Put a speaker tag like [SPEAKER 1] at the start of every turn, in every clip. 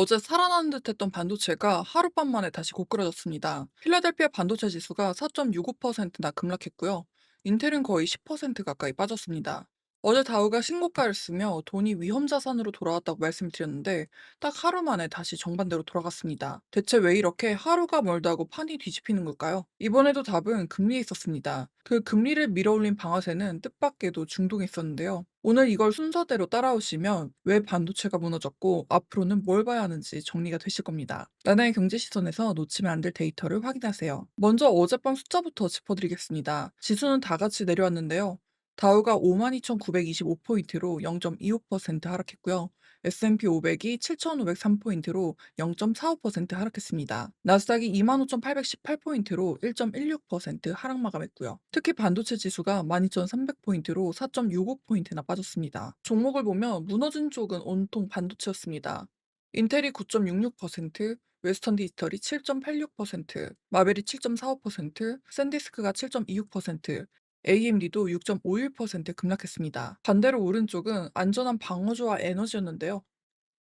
[SPEAKER 1] 어제 살아나는 듯했던 반도체가 하룻밤 만에 다시 고꾸라졌습니다. 필라델피아 반도체 지수가 4.65%나 급락했고요. 인텔은 거의 10% 가까이 빠졌습니다. 어제 다우가 신고가를 쓰며 돈이 위험 자산으로 돌아왔다고 말씀드렸는데 딱 하루 만에 다시 정반대로 돌아갔습니다. 대체 왜 이렇게 하루가 멀다 하고 판이 뒤집히는 걸까요? 이번에도 답은 금리에 있었습니다. 그 금리를 밀어올린 방아쇠는 뜻밖에도 중동에 있었는데요. 오늘 이걸 순서대로 따라오시면 왜 반도체가 무너졌고 앞으로는 뭘 봐야 하는지 정리가 되실 겁니다. 나나의 경제 시선에서 놓치면 안 될 데이터를 확인하세요. 먼저 어젯밤 숫자부터 짚어드리겠습니다. 지수는 다 같이 내려왔는데요. 다우가 52,925포인트로 0.25% 하락했고요. S&P 500이 7,503포인트로 0.45% 하락했습니다. 나스닥이 25,818포인트로 1.16% 하락 마감했고요. 특히 반도체 지수가 12,300포인트로 4.65포인트나 빠졌습니다. 종목을 보면 무너진 쪽은 온통 반도체였습니다. 인텔이 9.66%, 웨스턴 디지털이 7.86%, 마벨이 7.45%, 샌디스크가 7.26%, AMD도 6.51% 급락했습니다. 반대로 오른쪽은 안전한 방어조와 에너지였는데요.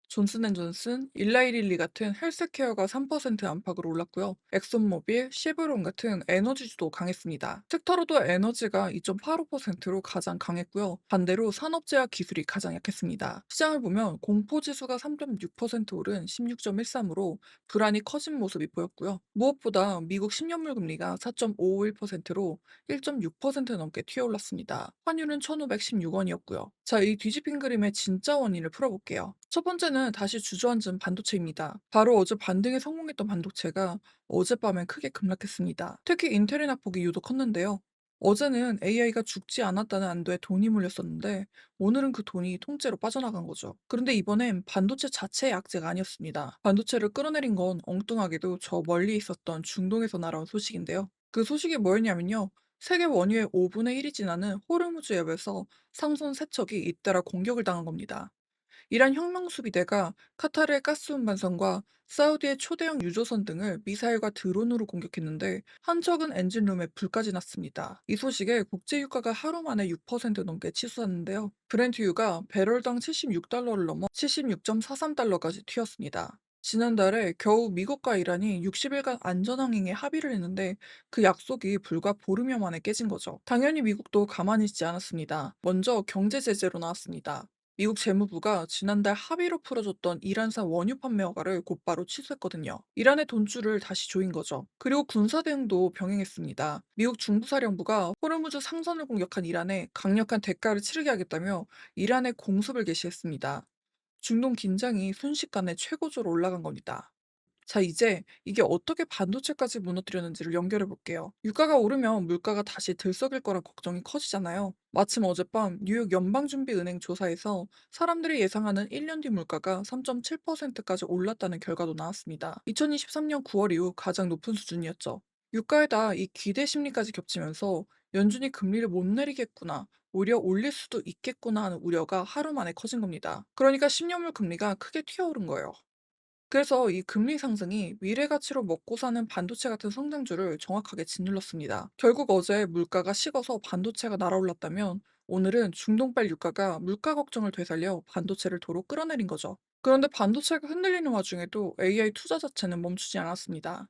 [SPEAKER 1] 존슨앤존슨, 일라이릴리 같은 헬스케어가 3% 안팎으로 올랐고요. 엑손모빌, 쉐브론 같은 에너지주도 강했습니다. 섹터로도 에너지가 2.85%로 가장 강했고요. 반대로 산업재와 기술이 가장 약했습니다. 시장을 보면 공포지수가 3.6% 오른 16.13으로 불안이 커진 모습이 보였고요. 무엇보다 미국 10년물 금리가 4.51%로 1.6% 넘게 튀어올랐습니다. 환율은 1,516원이었고요. 자, 이 뒤집힌 그림의 진짜 원인을 풀어볼게요. 첫 번째는 다시 주저앉은 반도체입니다. 바로 어제 반등에 성공했던 반도체가 어젯밤엔 크게 급락했습니다. 특히 인텔의 낙폭이 유독 컸는데요. 어제는 AI가 죽지 않았다는 안도에 돈이 몰렸었는데 오늘은 그 돈이 통째로 빠져나간 거죠. 그런데 이번엔 반도체 자체의 악재가 아니었습니다. 반도체를 끌어내린 건 엉뚱하게도 저 멀리 있었던 중동에서 날아온 소식인데요. 그 소식이 뭐였냐면요. 세계 원유의 5분의 1이 지나는 호르무즈 해협에서 상선 세척이 잇따라 공격을 당한 겁니다. 이란 혁명 수비대가 카타르의 가스 운반선과 사우디의 초대형 유조선 등을 미사일과 드론으로 공격했는데 한 척은 엔진룸에 불까지 났습니다. 이 소식에 국제 유가가 하루 만에 6% 넘게 치솟았는데요. 브렌트유가 배럴당 76달러를 넘어 76.43달러까지 튀었습니다. 지난달에 겨우 미국과 이란이 60일간 안전항행에 합의를 했는데 그 약속이 불과 보름여 만에 깨진 거죠. 당연히 미국도 가만히 있지 않았습니다. 먼저 경제 제재로 나왔습니다. 미국 재무부가 지난달 합의로 풀어줬던 이란산 원유 판매 허가를 곧바로 취소했거든요. 이란의 돈줄을 다시 조인 거죠. 그리고 군사 대응도 병행했습니다. 미국 중부사령부가 호르무즈 상선을 공격한 이란에 강력한 대가를 치르게 하겠다며 이란에 공습을 개시했습니다. 중동 긴장이 순식간에 최고조로 올라간 겁니다. 자, 이제 이게 어떻게 반도체까지 무너뜨렸는지를 연결해 볼게요. 유가가 오르면 물가가 다시 들썩일 거란 걱정이 커지잖아요. 마침 어젯밤 뉴욕 연방준비은행 조사에서 사람들이 예상하는 1년 뒤 물가가 3.7%까지 올랐다는 결과도 나왔습니다. 2023년 9월 이후 가장 높은 수준이었죠. 유가에다 이 기대 심리까지 겹치면서 연준이 금리를 못 내리겠구나, 오히려 올릴 수도 있겠구나 하는 우려가 하루 만에 커진 겁니다. 그러니까 10년물 금리가 크게 튀어오른 거예요. 그래서 이 금리 상승이 미래 가치로 먹고 사는 반도체 같은 성장주를 정확하게 짓눌렀습니다. 결국 어제 물가가 식어서 반도체가 날아올랐다면 오늘은 중동발 유가가 물가 걱정을 되살려 반도체를 도로 끌어내린 거죠. 그런데 반도체가 흔들리는 와중에도 AI 투자 자체는 멈추지 않았습니다.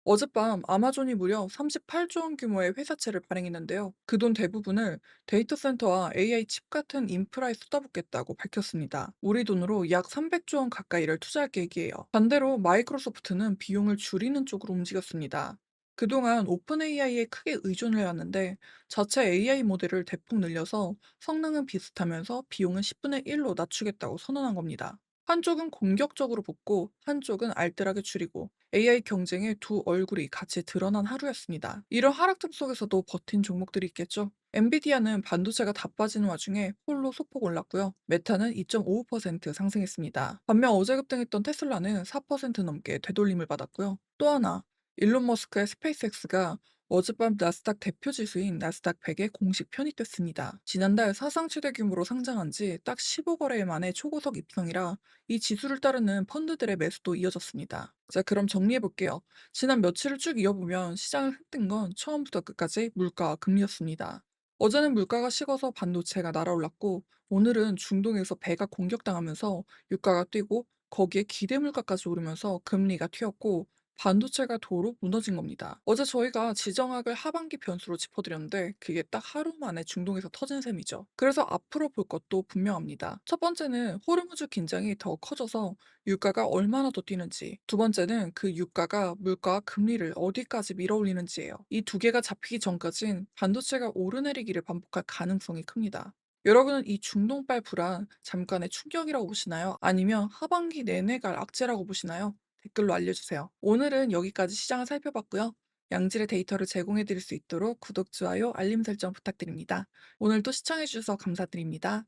[SPEAKER 1] 어젯밤 아마존이 무려 38조 원 규모의 회사채를 발행했는데요. 그 돈 대부분을 데이터 센터와 AI 칩 같은 인프라에 쏟아붓겠다고 밝혔습니다. 우리 돈으로 약 300조 원 가까이를 투자할 계획이에요. 반대로 마이크로소프트는 비용을 줄이는 쪽으로 움직였습니다. 그동안 오픈 AI에 크게 의존을 해왔는데 자체 AI 모델을 대폭 늘려서 성능은 비슷하면서 비용은 10분의 1로 낮추겠다고 선언한 겁니다. 한쪽은 공격적으로 붙고 한쪽은 알뜰하게 줄이고 AI 경쟁의 두 얼굴이 같이 드러난 하루였습니다. 이런 하락장 속에서도 버틴 종목들이 있겠죠. 엔비디아는 반도체가 다 빠지는 와중에 홀로 소폭 올랐고요. 메타는 2.55% 상승했습니다. 반면 어제 급등했던 테슬라는 4% 넘게 되돌림을 받았고요. 또 하나, 일론 머스크의 스페이스X가 어젯밤 나스닥 대표 지수인 나스닥 100에 공식 편입됐습니다. 지난달 사상 최대 규모로 상장한 지 딱 15거래일 만에 초고속 입성이라 이 지수를 따르는 펀드들의 매수도 이어졌습니다. 자, 그럼 정리해 볼게요. 지난 며칠을 쭉 이어보면 시장을 흔든 건 처음부터 끝까지 물가와 금리였습니다. 어제는 물가가 식어서 반도체가 날아올랐고 오늘은 중동에서 배가 공격당하면서 유가가 뛰고 거기에 기대 물가까지 오르면서 금리가 튀었고 반도체가 도로 무너진 겁니다. 어제 저희가 지정학을 하반기 변수로 짚어드렸는데 그게 딱 하루 만에 중동에서 터진 셈이죠. 그래서 앞으로 볼 것도 분명합니다. 첫 번째는 호르무즈 긴장이 더 커져서 유가가 얼마나 더 뛰는지, 두 번째는 그 유가가 물가와 금리를 어디까지 밀어올리는지예요. 이 두 개가 잡히기 전까진 반도체가 오르내리기를 반복할 가능성이 큽니다. 여러분은 이 중동발 불안 잠깐의 충격이라고 보시나요? 아니면 하반기 내내 갈 악재라고 보시나요? 댓글로 알려주세요. 오늘은 여기까지 시장을 살펴봤고요. 양질의 데이터를 제공해 드릴 수 있도록 구독, 좋아요, 알림 설정 부탁드립니다. 오늘도 시청해 주셔서 감사드립니다.